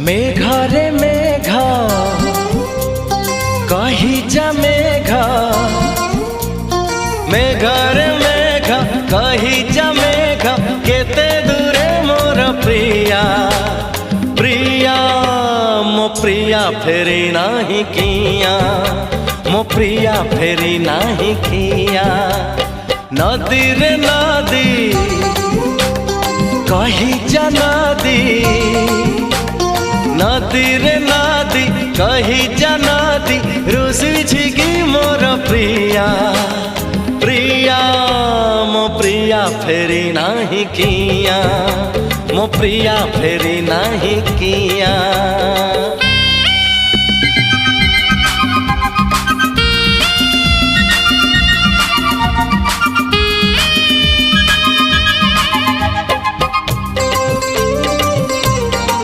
मेघरे मेघ कही जा मेघ, मेघरे मेघ कही जा मेघ, केते दूरे मोर प्रिया प्रिया मो प्रिया फेरी नाही किया, मो प्रिया फेरी नाही किया। नदी रे नदी कही जा नदी, नदी रे नदी कही जा नदी, रुसी की मोर प्रिया प्रिया मो प्रिया फेरी नाही किया, मो प्रिया फेरी नाही किया।